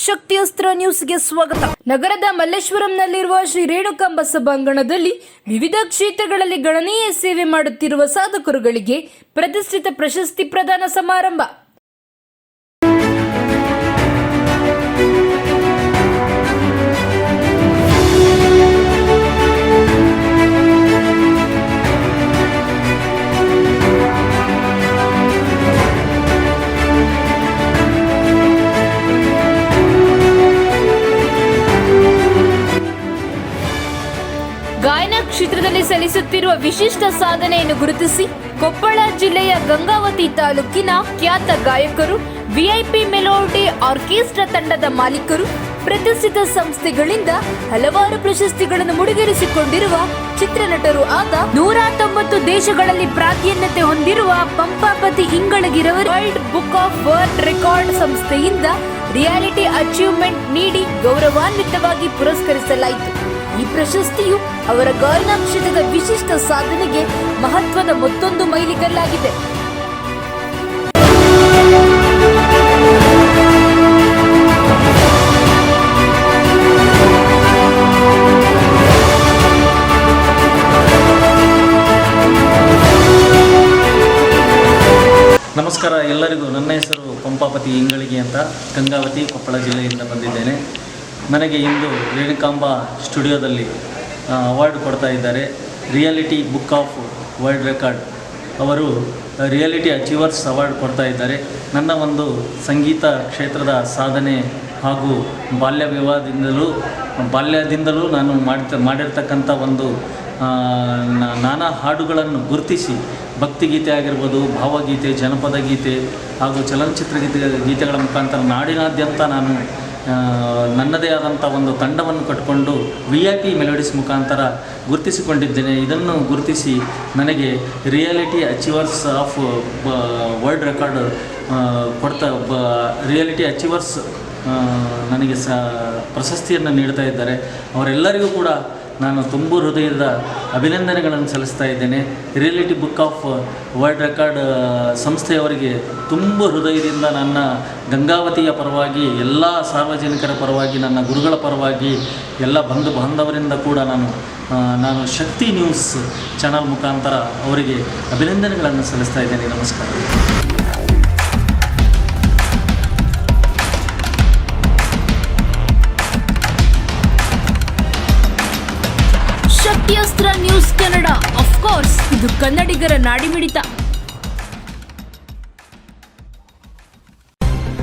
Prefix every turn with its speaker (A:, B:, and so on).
A: ಶಕ್ತಿಯಸ್ತ್ರ ನ್ಯೂಸ್ಗೆ ಸ್ವಾಗತ. ನಗರದ ಮಲ್ಲೇಶ್ವರಂನಲ್ಲಿರುವ ಶ್ರೀ ರೇಣುಕಾಂಬ ಸಭಾಂಗಣದಲ್ಲಿ ವಿವಿಧ ಕ್ಷೇತ್ರಗಳಲ್ಲಿ ಗಣನೀಯ ಸೇವೆ ಮಾಡುತ್ತಿರುವ ಸಾಧಕರುಗಳಿಗೆ ಪ್ರತಿಷ್ಠಿತ ಪ್ರಶಸ್ತಿ ಪ್ರದಾನ ಸಮಾರಂಭ. ಗಾಯನ ಕ್ಷೇತ್ರದಲ್ಲಿ ಸಲ್ಲಿಸುತ್ತಿರುವ ವಿಶಿಷ್ಟ ಸಾಧನೆಯನ್ನು ಗುರುತಿಸಿ ಕೊಪ್ಪಳ ಜಿಲ್ಲೆಯ ಗಂಗಾವತಿ ತಾಲೂಕಿನ ಖ್ಯಾತ ಗಾಯಕರು, ವಿಐಪಿ ಮೆಲೋಡಿ ಆರ್ಕೆಸ್ಟ್ರಾ ತಂಡದ ಮಾಲೀಕರು, ಪ್ರತಿಷ್ಠಿತ ಸಂಸ್ಥೆಗಳಿಂದ ಹಲವಾರು ಪ್ರಶಸ್ತಿಗಳನ್ನು ಮುಡಿಗೇರಿಸಿಕೊಂಡಿರುವ ಚಿತ್ರನಟರು ಆದ 190 ದೇಶಗಳಲ್ಲಿ ಪ್ರಾಧಾನ್ಯತೆ ಹೊಂದಿರುವ ಪಂಪಾಪತಿ ಇಂಗಳಗಿರವರು world book of world record ಸಂಸ್ಥೆಯಿಂದ ರಿಯಾಲಿಟಿ ಅಚೀವ್ಮೆಂಟ್ ನೀಡಿ ಗೌರವಾನ್ವಿತವಾಗಿ ಪುರಸ್ಕರಿಸಲಾಯಿತು. ಈ ಪ್ರಶಸ್ತಿಯು ಅವರ ಗಾಯನ ಕ್ಷೇತ್ರದ ವಿಶಿಷ್ಟ ಸಾಧನೆಗೆ ಮಹತ್ವದ ಮತ್ತೊಂದು ಮೈಲಿಗಲ್ಲಾಗಿದೆ.
B: ನಮಸ್ಕಾರ ಎಲ್ಲರಿಗೂ. ನನ್ನ ಹೆಸರು ಪಂಪಾಪತಿ ಇಂಗಳಿಗೆ ಅಂತ, ಗಂಗಾವತಿ ಕೊಪ್ಪಳ ಜಿಲ್ಲೆಯಿಂದ ಬಂದಿದ್ದೇನೆ. ನನಗೆ ಇಂದು ರೇಣುಕಾಂಬ ಸ್ಟುಡಿಯೋದಲ್ಲಿ ಅವಾರ್ಡ್ ಕೊಡ್ತಾ ಇದ್ದಾರೆ. Reality book of world record ಅವರು ರಿಯಾಲಿಟಿ ಅಚೀವರ್ಸ್ ಅವಾರ್ಡ್ ಕೊಡ್ತಾ ಇದ್ದಾರೆ. ನನ್ನ ಒಂದು ಸಂಗೀತ ಕ್ಷೇತ್ರದ ಸಾಧನೆ ಹಾಗೂ ಬಾಲ್ಯದಿಂದಲೂ ನಾನು ಮಾಡಿರ್ತಕ್ಕಂಥ ಒಂದು ನಾನಾ ಹಾಡುಗಳನ್ನು ಗುರುತಿಸಿ ಭಕ್ತಿಗೀತೆ ಆಗಿರ್ಬೋದು, ಭಾವಗೀತೆ, ಜನಪದ ಗೀತೆ ಹಾಗೂ ಚಲನಚಿತ್ರ ಗೀತೆಗಳ ಮುಖಾಂತರ ನಾಡಿನಾದ್ಯಂತ ನಾನು ನನ್ನದೇ ಆದಂಥ ಒಂದು ತಂಡವನ್ನು ಕಟ್ಟಿಕೊಂಡು VIP ಮೆಲೋಡಿಸ್ ಮುಖಾಂತರ ಗುರುತಿಸಿಕೊಂಡಿದ್ದೇನೆ. ಇದನ್ನು ಗುರುತಿಸಿ ನನಗೆ reality achievers of world record reality achievers ನನಗೆ ಪ್ರಶಸ್ತಿಯನ್ನು ನೀಡ್ತಾ ಇದ್ದಾರೆ. ಅವರೆಲ್ಲರಿಗೂ ಕೂಡ ನಾನು ತುಂಬ ಹೃದಯದ ಅಭಿನಂದನೆಗಳನ್ನು ಸಲ್ಲಿಸ್ತಾ ಇದ್ದೇನೆ. Reality book of world record ಸಂಸ್ಥೆಯವರಿಗೆ ತುಂಬ ಹೃದಯದಿಂದ ನನ್ನ ಗಂಗಾವತಿಯ ಪರವಾಗಿ, ಎಲ್ಲ ಸಾರ್ವಜನಿಕರ ಪರವಾಗಿ, ನನ್ನ ಗುರುಗಳ ಪರವಾಗಿ, ಎಲ್ಲ ಬಂಧು ಬಾಂಧವರಿಂದ ಕೂಡ ನಾನು ಶಕ್ತಿ ನ್ಯೂಸ್ ಚಾನಲ್ ಮುಖಾಂತರ ಅವರಿಗೆ ಅಭಿನಂದನೆಗಳನ್ನು ಸಲ್ಲಿಸ್ತಾ ಇದ್ದೇನೆ. ನಮಸ್ಕಾರ.
A: ಶಕ್ತಿಯಸ್ತ್ರ ನ್ಯೂಸ್ ಕನ್ನಡ, ಆಫ್ ಕೋರ್ಸ್ ಇದು ಕನ್ನಡಿಗರ ನಾಡಿಮಿಡಿತ.